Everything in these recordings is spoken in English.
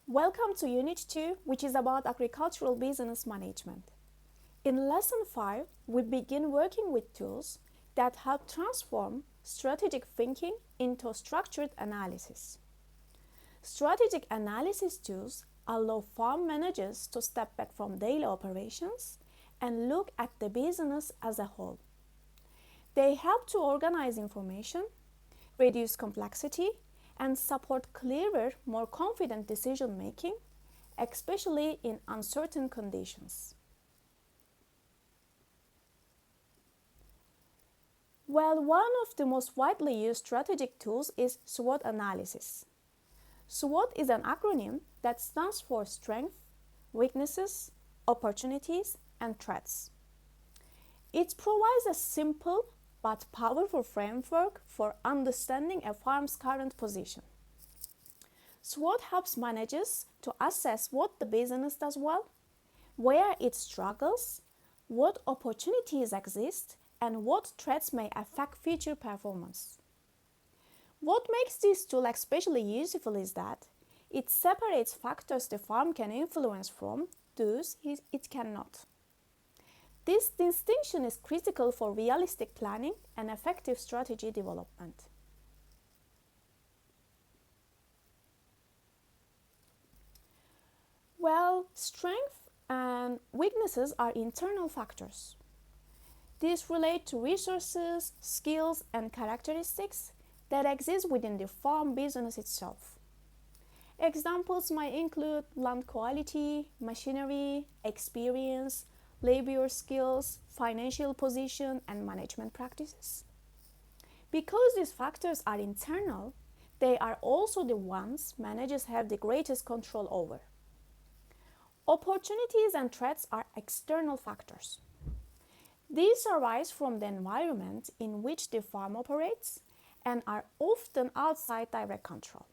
Welcome to Unit 2, which is about agricultural business management. In Lesson 5, we begin working with tools that help transform strategic thinking into structured analysis. Strategic analysis tools allow farm managers to step back from daily operations and look at the business as a whole. They help to organize information, reduce complexity, and support clearer, more confident decision making, especially in uncertain conditions. Well, one of the most widely used strategic tools is SWOT analysis. SWOT is an acronym that stands for strengths, weaknesses, opportunities, and threats. It provides a simple but powerful framework for understanding a farm's current position. SWOT helps managers to assess what the business does well, where it struggles, what opportunities exist, and what threats may affect future performance. What makes this tool especially useful is that it separates factors the farm can influence from those it cannot. This distinction is critical for realistic planning and effective strategy development. Well, strengths and weaknesses are internal factors. These relate to resources, skills, and characteristics that exist within the farm business itself. Examples might include land quality, machinery, experience, labor skills, financial position, and management practices. Because these factors are internal, they are also the ones managers have the greatest control over. Opportunities and threats are external factors. These arise from the environment in which the farm operates and are often outside direct control.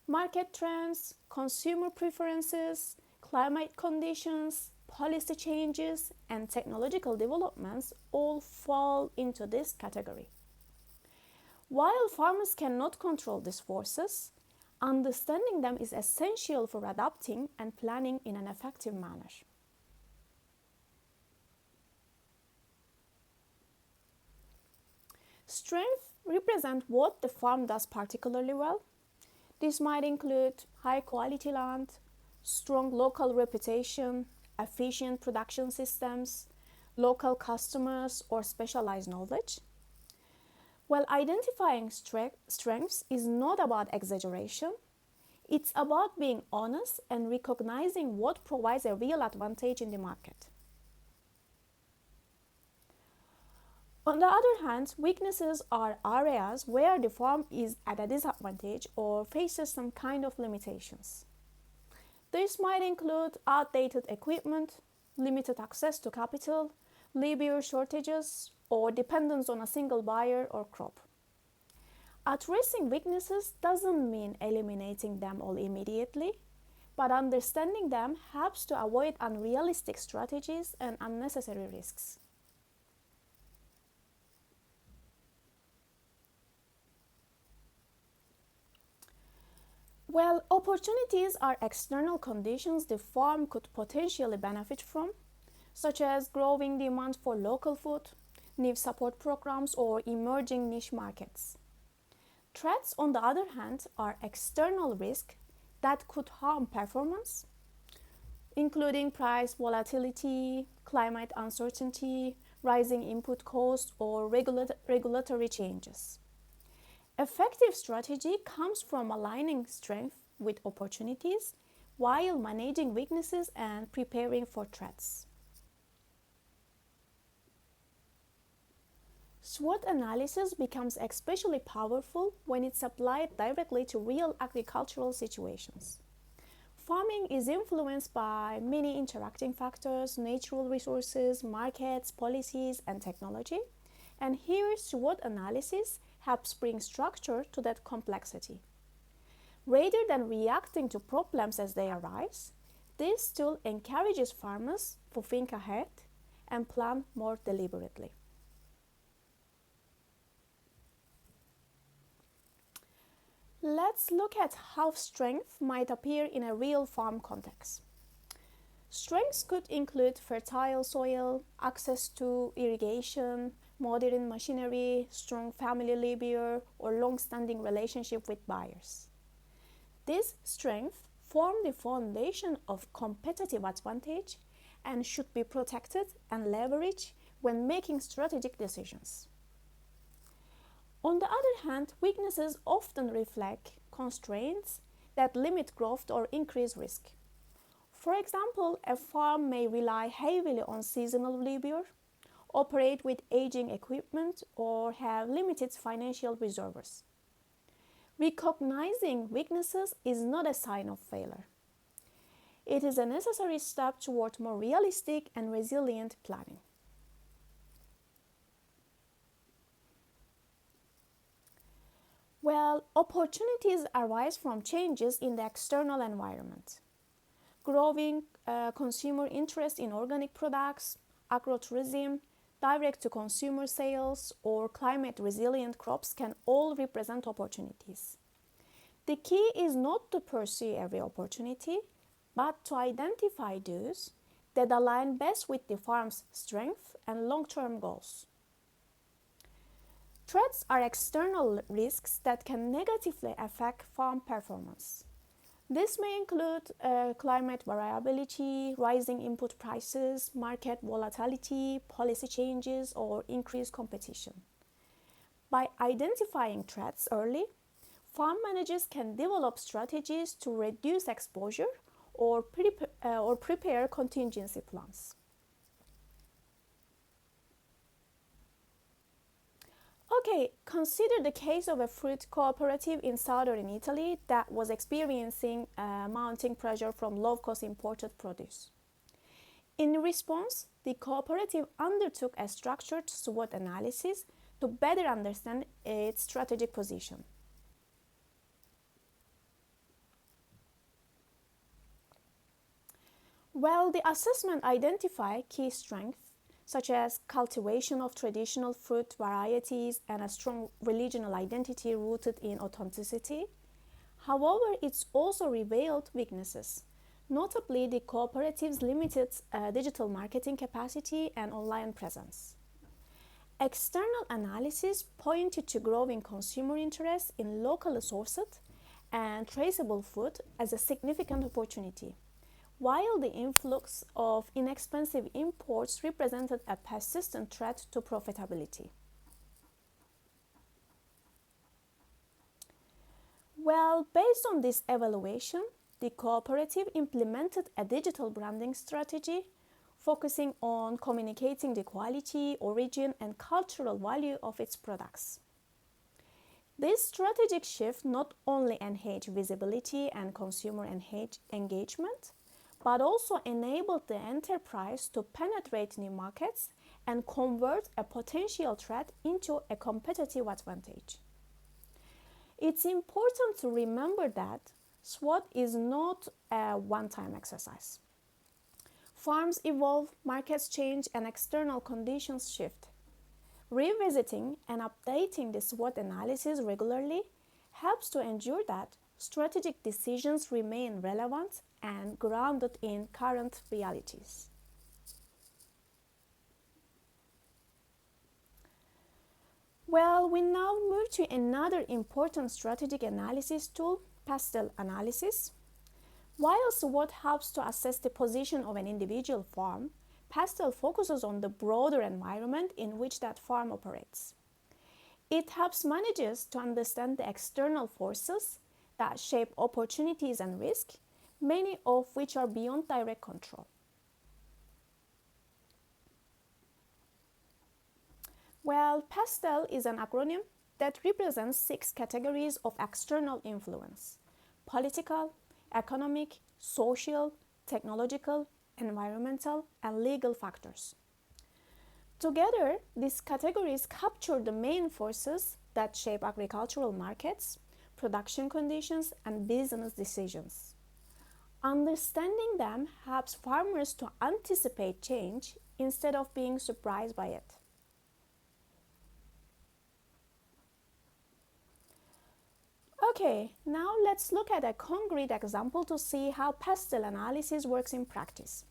Market trends, consumer preferences, climate conditions, policy changes, and technological developments all fall into this category. While farmers cannot control these forces, understanding them is essential for adapting and planning in an effective manner. Strengths represent what the farm does particularly well. This might include high quality land, strong local reputation, efficient production systems, local customers, or specialized knowledge. Well, identifying strengths is not about exaggeration. It's about being honest and recognizing what provides a real advantage in the market. On the other hand, weaknesses are areas where the farm is at a disadvantage or faces some kind of limitations. This might include outdated equipment, limited access to capital, labor shortages, or dependence on a single buyer or crop. Addressing weaknesses doesn't mean eliminating them all immediately, but understanding them helps to avoid unrealistic strategies and unnecessary risks. Well, opportunities are external conditions the farm could potentially benefit from, such as growing demand for local food, new support programs, or emerging niche markets. Threats, on the other hand, are external risks that could harm performance, including price volatility, climate uncertainty, rising input costs, or regulatory changes. Effective strategy comes from aligning strengths with opportunities while managing weaknesses and preparing for threats. SWOT analysis becomes especially powerful when it's applied directly to real agricultural situations. Farming is influenced by many interacting factors, natural resources, markets, policies, and technology. And here, SWOT analysis helps bring structure to that complexity. Rather than reacting to problems as they arise, this tool encourages farmers to think ahead and plan more deliberately. Let's look at how strength might appear in a real farm context. Strengths could include fertile soil, access to irrigation, modern machinery, strong family labor, or long-standing relationship with buyers. These strengths form the foundation of competitive advantage and should be protected and leveraged when making strategic decisions. On the other hand, weaknesses often reflect constraints that limit growth or increase risk. For example, a farm may rely heavily on seasonal labor, operate with aging equipment, or have limited financial reserves. Recognizing weaknesses is not a sign of failure. It is a necessary step toward more realistic and resilient planning. Well, opportunities arise from changes in the external environment. Growing consumer interest in organic products, agrotourism, direct-to-consumer sales, or climate-resilient crops can all represent opportunities. The key is not to pursue every opportunity, but to identify those that align best with the farm's strength and long-term goals. Threats are external risks that can negatively affect farm performance. This may include climate variability, rising input prices, market volatility, policy changes, or increased competition. By identifying threats early, farm managers can develop strategies to reduce exposure or prepare contingency plans. Okay, consider the case of a fruit cooperative in southern Italy that was experiencing mounting pressure from low-cost imported produce. In response, the cooperative undertook a structured SWOT analysis to better understand its strategic position. Well, the assessment identified key strengths such as cultivation of traditional fruit varieties and a strong regional identity rooted in authenticity. However, it's also revealed weaknesses, notably the cooperative's limited digital marketing capacity and online presence. External analysis pointed to growing consumer interest in locally sourced and traceable food as a significant opportunity, while the influx of inexpensive imports represented a persistent threat to profitability. Well, based on this evaluation, the cooperative implemented a digital branding strategy focusing on communicating the quality, origin, and cultural value of its products. This strategic shift not only enhanced visibility and consumer engagement, but also enabled the enterprise to penetrate new markets and convert a potential threat into a competitive advantage. It's important to remember that SWOT is not a one-time exercise. Farms evolve, markets change, and external conditions shift. Revisiting and updating the SWOT analysis regularly helps to ensure that strategic decisions remain relevant and grounded in current realities. Well, we now move to another important strategic analysis tool, PESTEL analysis. While SWOT helps to assess the position of an individual farm, PESTEL focuses on the broader environment in which that farm operates. It helps managers to understand the external forces that shape opportunities and risk, many of which are beyond direct control. Well, PESTEL is an acronym that represents 6 categories of external influence: political, economic, social, technological, environmental, and legal factors. Together, these categories capture the main forces that shape agricultural markets, production conditions, and business decisions. Understanding them helps farmers to anticipate change instead of being surprised by it. Okay, now let's look at a concrete example to see how PESTEL analysis works in practice.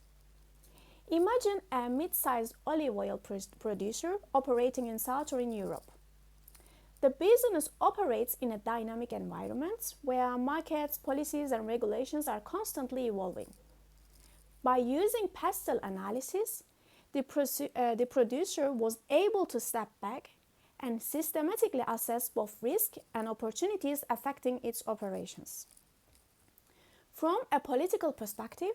Imagine a mid-sized olive oil producer operating in Southern Europe. The business operates in a dynamic environment where markets, policies, and regulations are constantly evolving. By using PESTEL analysis, the producer was able to step back and systematically assess both risk and opportunities affecting its operations. From a political perspective,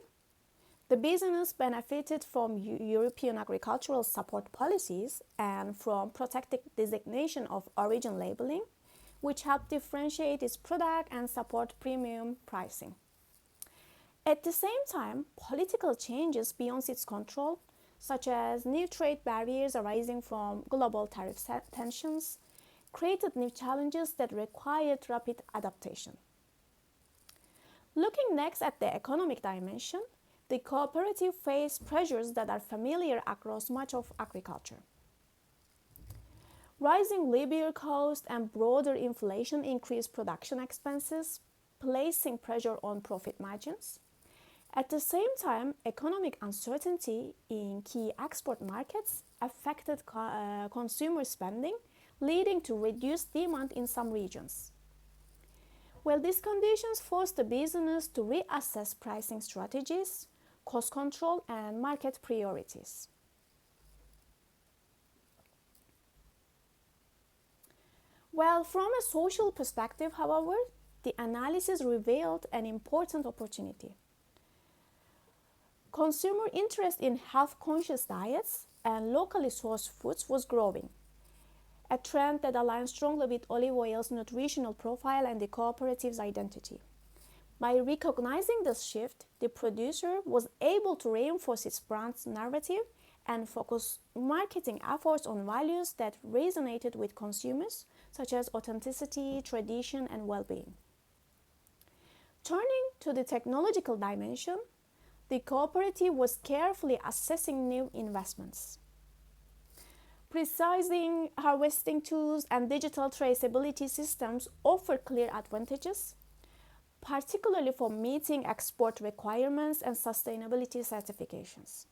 the business benefited from European agricultural support policies and from protected designation of origin labeling, which helped differentiate its product and support premium pricing. At the same time, political changes beyond its control, such as new trade barriers arising from global tariff tensions, created new challenges that required rapid adaptation. Looking next at the economic dimension, the cooperative faced pressures that are familiar across much of agriculture. Rising labor costs and broader inflation increased production expenses, placing pressure on profit margins. At the same time, economic uncertainty in key export markets affected consumer spending, leading to reduced demand in some regions. Well, these conditions forced the business to reassess pricing strategies, cost control, and market priorities. Well, from a social perspective, however, the analysis revealed an important opportunity. Consumer interest in health-conscious diets and locally sourced foods was growing, a trend that aligns strongly with olive oil's nutritional profile and the cooperative's identity. By recognizing this shift, the producer was able to reinforce its brand's narrative and focus marketing efforts on values that resonated with consumers, such as authenticity, tradition, and well-being. Turning to the technological dimension, the cooperative was carefully assessing new investments. Precising harvesting tools and digital traceability systems offer clear advantages, particularly for meeting export requirements and sustainability certifications.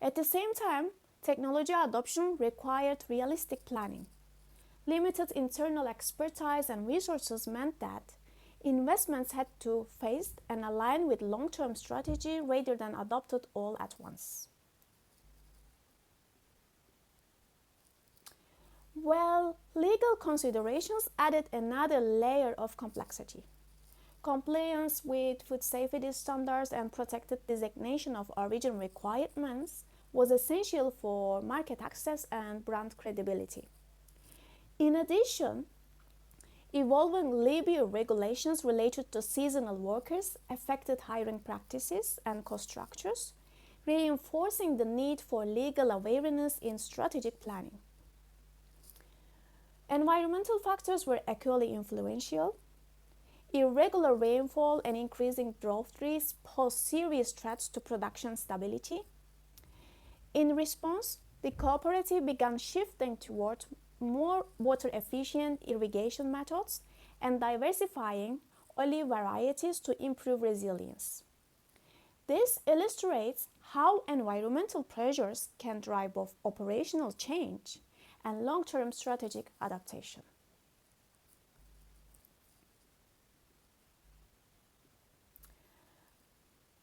At the same time, technology adoption required realistic planning. Limited internal expertise and resources meant that investments had to phase and align with long-term strategy rather than adopted all at once. Well, legal considerations added another layer of complexity. Compliance with food safety standards and protected designation of origin requirements was essential for market access and brand credibility. In addition, evolving labor regulations related to seasonal workers affected hiring practices and cost structures, reinforcing the need for legal awareness in strategic planning. Environmental factors were equally influential. Irregular rainfall and increasing drought risks pose serious threats to production stability. In response, the cooperative began shifting towards more water-efficient irrigation methods and diversifying olive varieties to improve resilience. This illustrates how environmental pressures can drive both operational change and long-term strategic adaptation.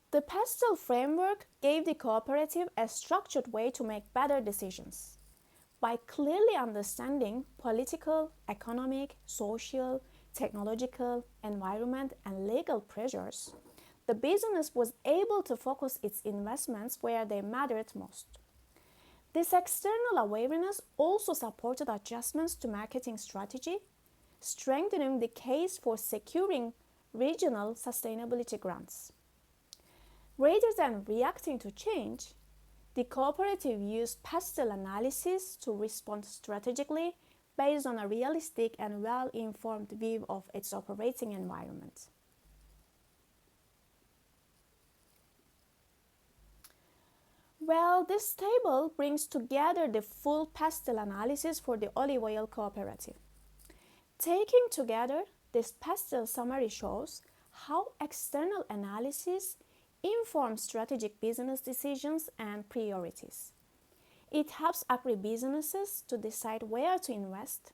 The PESTEL framework gave the cooperative a structured way to make better decisions. By clearly understanding political, economic, social, technological, environment, and legal pressures, the business was able to focus its investments where they mattered most. This external awareness also supported adjustments to marketing strategy, strengthening the case for securing regional sustainability grants. Rather than reacting to change, the cooperative used PESTEL analysis to respond strategically based on a realistic and well-informed view of its operating environment. Well, this table brings together the full PESTEL analysis for the olive oil cooperative. Taken together, this PESTEL summary shows how external analysis informs strategic business decisions and priorities. It helps agribusinesses to decide where to invest,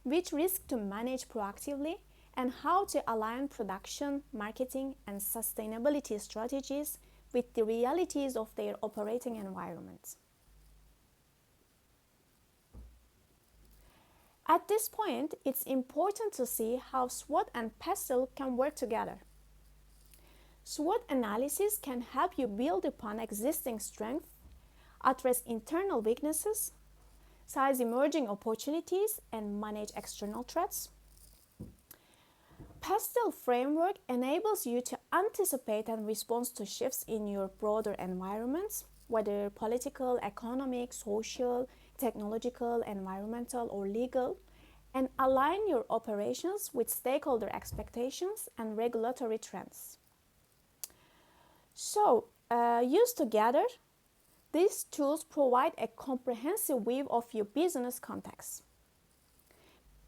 which risk to manage proactively, and how to align production, marketing, and sustainability strategies with the realities of their operating environment. At this point, it's important to see how SWOT and PESTEL can work together. SWOT analysis can help you build upon existing strengths, address internal weaknesses, size emerging opportunities, and manage external threats. PESTEL framework enables you to anticipate and respond to shifts in your broader environments, whether political, economic, social, technological, environmental, or legal, and align your operations with stakeholder expectations and regulatory trends. So, used together, these tools provide a comprehensive view of your business context.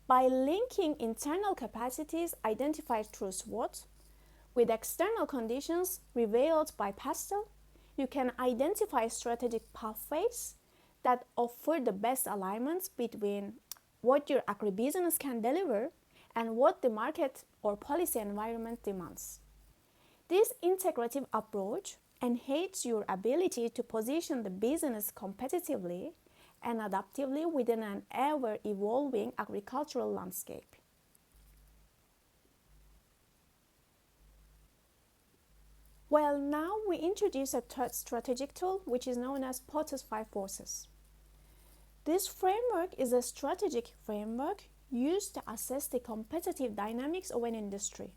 By linking internal capacities identified through SWOT with external conditions revealed by PESTEL, you can identify strategic pathways that offer the best alignments between what your agribusiness can deliver and what the market or policy environment demands. This integrative approach enhances your ability to position the business competitively and adaptively within an ever-evolving agricultural landscape. Well, now we introduce a third strategic tool, which is known as POTUS 5 Forces. This framework is a strategic framework used to assess the competitive dynamics of an industry.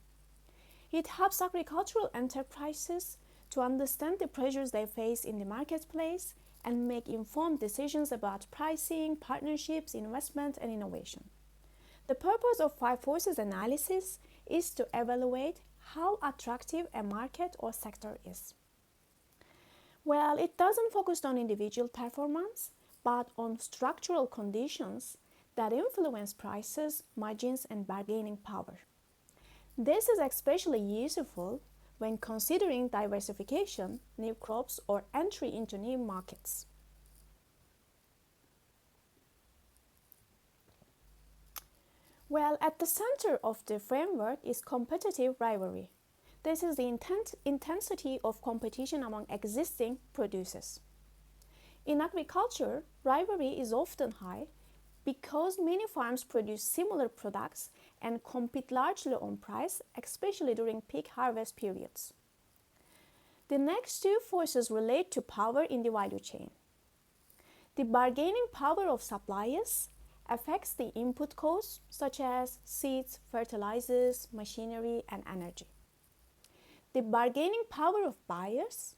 It helps agricultural enterprises to understand the pressures they face in the marketplace and make informed decisions about pricing, partnerships, investment, and innovation. The purpose of 5 Forces analysis is to evaluate how attractive a market or sector is. Well, it doesn't focus on individual performance, but on structural conditions that influence prices, margins, and bargaining power. This is especially useful when considering diversification, new crops, or entry into new markets. Well, at the center of the framework is competitive rivalry. This is the intensity of competition among existing producers. In agriculture, rivalry is often high because many farms produce similar products and compete largely on price, especially during peak harvest periods. The next two forces relate to power in the value chain. The bargaining power of suppliers affects the input costs such as seeds, fertilizers, machinery, and energy. The bargaining power of buyers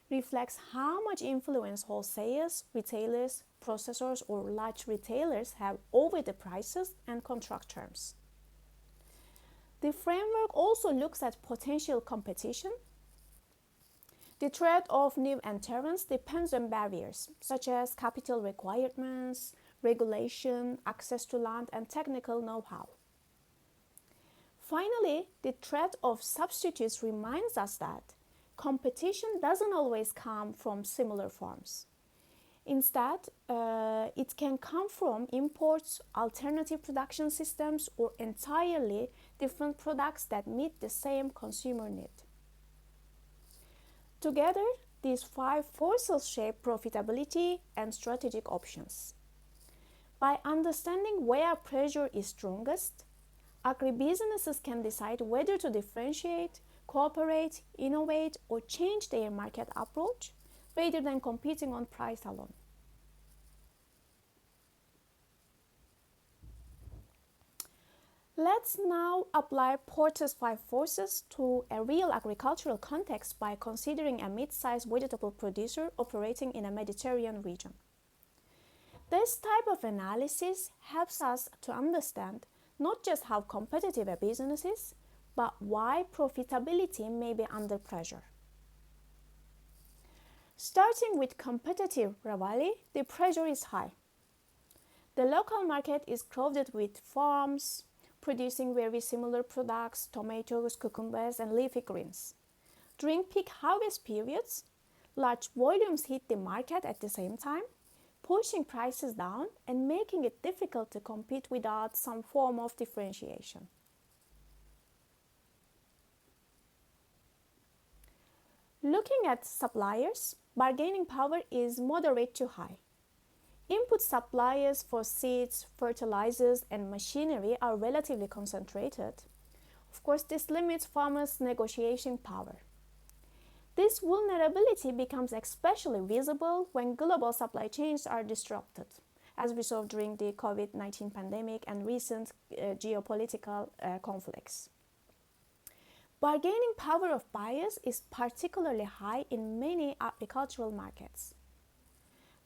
reflects how much influence wholesalers, retailers, processors, or large retailers have over the prices and contract terms. The framework also looks at potential competition. The threat of new entrants depends on barriers such as capital requirements, regulation, access to land, and technical know-how. Finally, the threat of substitutes reminds us that competition doesn't always come from similar farms. Instead, it can come from imports, alternative production systems, or entirely different products that meet the same consumer need. Together, these 5 forces shape profitability and strategic options. By understanding where pressure is strongest, agribusinesses can decide whether to differentiate, cooperate, innovate, or change their market approach rather than competing on price alone. Let's now apply POTUS 5 forces to a real agricultural context by considering a mid-sized vegetable producer operating in a Mediterranean region. This type of analysis helps us to understand not just how competitive a business is, but why profitability may be under pressure. Starting with competitive rivalry, the pressure is high. The local market is crowded with farms, producing very similar products, tomatoes, cucumbers, and leafy greens. During peak harvest periods, large volumes hit the market at the same time, pushing prices down and making it difficult to compete without some form of differentiation. Looking at suppliers, bargaining power is moderate to high. Input suppliers for seeds, fertilizers, and machinery are relatively concentrated. Of course, this limits farmers' negotiation power. This vulnerability becomes especially visible when global supply chains are disrupted, as we saw during the COVID-19 pandemic and recent geopolitical conflicts. Bargaining power of buyers is particularly high in many agricultural markets.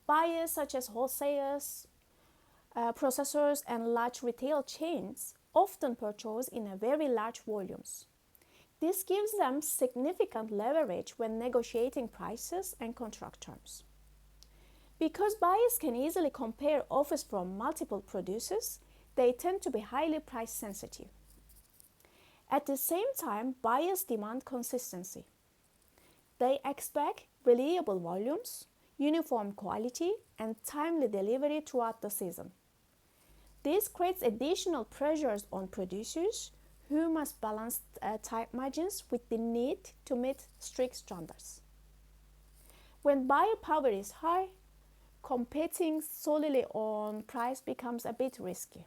Buyers such as wholesalers, processors, and large retail chains often purchase in a very large volumes. This gives them significant leverage when negotiating prices and contract terms. Because buyers can easily compare offers from multiple producers, they tend to be highly price sensitive. At the same time, buyers demand consistency. They expect reliable volumes, uniform quality, and timely delivery throughout the season. This creates additional pressures on producers who must balance tight margins with the need to meet strict standards. When buyer power is high, competing solely on price becomes a bit risky.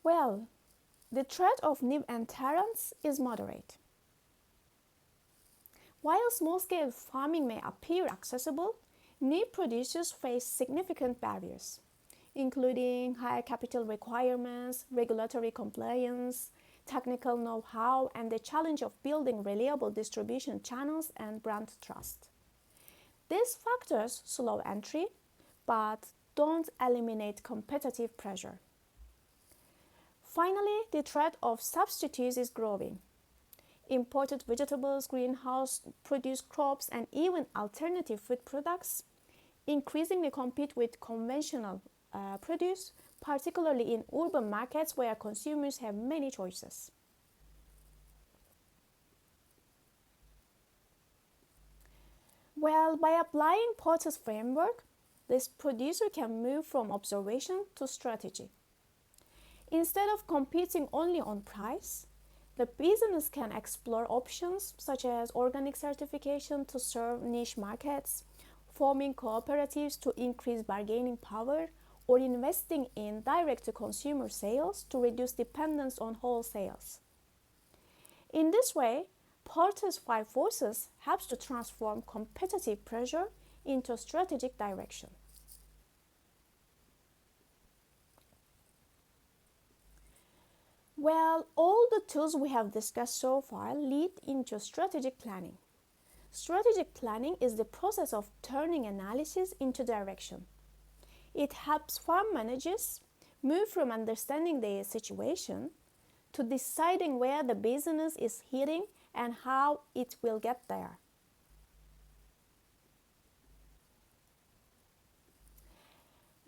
Well, the threat of new entrants is moderate. While small-scale farming may appear accessible, new producers face significant barriers, including high capital requirements, regulatory compliance, technical know-how, and the challenge of building reliable distribution channels and brand trust. These factors slow entry, but don't eliminate competitive pressure. Finally, the threat of substitutes is growing. Imported vegetables, greenhouse-produced crops, and even alternative food products increasingly compete with conventional produce, particularly in urban markets where consumers have many choices. Well, by applying Porter's framework, this producer can move from observation to strategy. Instead of competing only on price, the business can explore options such as organic certification to serve niche markets, forming cooperatives to increase bargaining power, or investing in direct-to-consumer sales to reduce dependence on wholesales. In this way, Porter's 5 forces helps to transform competitive pressure into strategic direction. Well, all the tools we have discussed so far lead into strategic planning. Strategic planning is the process of turning analysis into direction. It helps farm managers move from understanding their situation to deciding where the business is heading and how it will get there.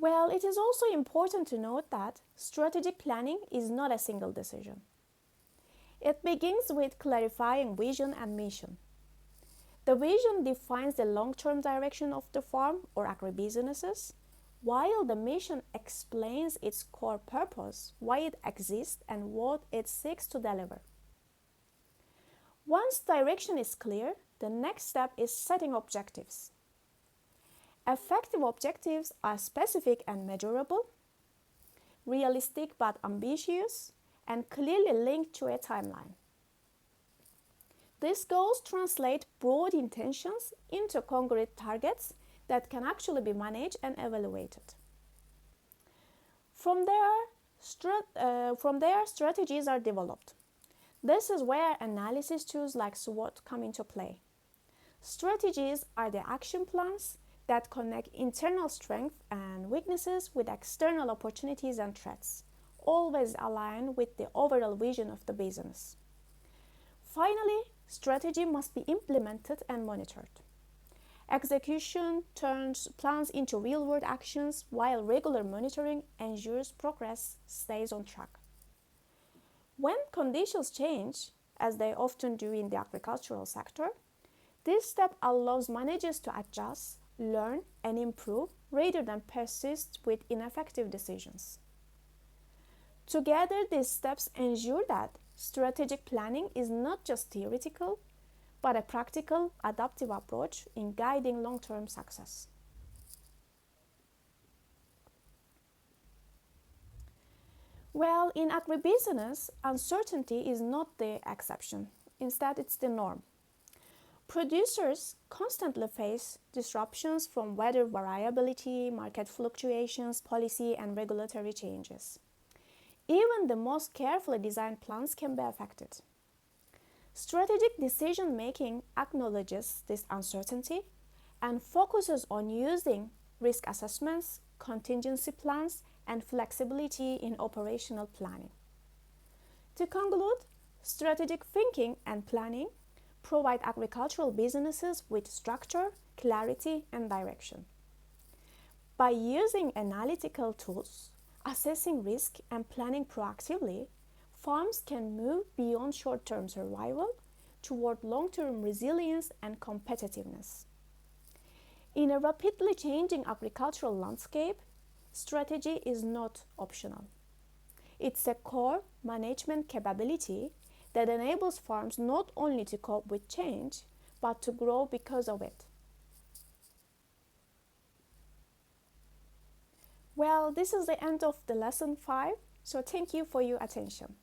Well, it is also important to note that strategic planning is not a single decision. It begins with clarifying vision and mission. The vision defines the long-term direction of the farm or agribusinesses, while the mission explains its core purpose, why it exists, and what it seeks to deliver. Once direction is clear, the next step is setting objectives. Effective objectives are specific and measurable, realistic but ambitious, and clearly linked to a timeline. These goals translate broad intentions into concrete targets that can actually be managed and evaluated. From there, strategies are developed. This is where analysis tools like SWOT come into play. Strategies are the action plans that connect internal strengths and weaknesses with external opportunities and threats, always aligned with the overall vision of the business. Finally, strategy must be implemented and monitored. Execution turns plans into real world actions, while regular monitoring ensures progress stays on track. When conditions change, as they often do in the agricultural sector, this step allows managers to adjust, learn, and improve rather than persist with ineffective decisions. Together, these steps ensure that strategic planning is not just theoretical, but a practical, adaptive approach in guiding long term success. Well, in agribusiness, uncertainty is not the exception. Instead, it's the norm. Producers constantly face disruptions from weather variability, market fluctuations, policy, and regulatory changes. Even the most carefully designed plans can be affected. Strategic decision making acknowledges this uncertainty and focuses on using risk assessments, contingency plans, and flexibility in operational planning. To conclude, strategic thinking and planning provide agricultural businesses with structure, clarity, and direction. By using analytical tools, assessing risk, and planning proactively, farms can move beyond short term survival toward long term resilience and competitiveness. In a rapidly changing agricultural landscape, strategy is not optional. It's a core management capability that enables farms not only to cope with change, but to grow because of it. Well, this is the end of the lesson 5, so thank you for your attention.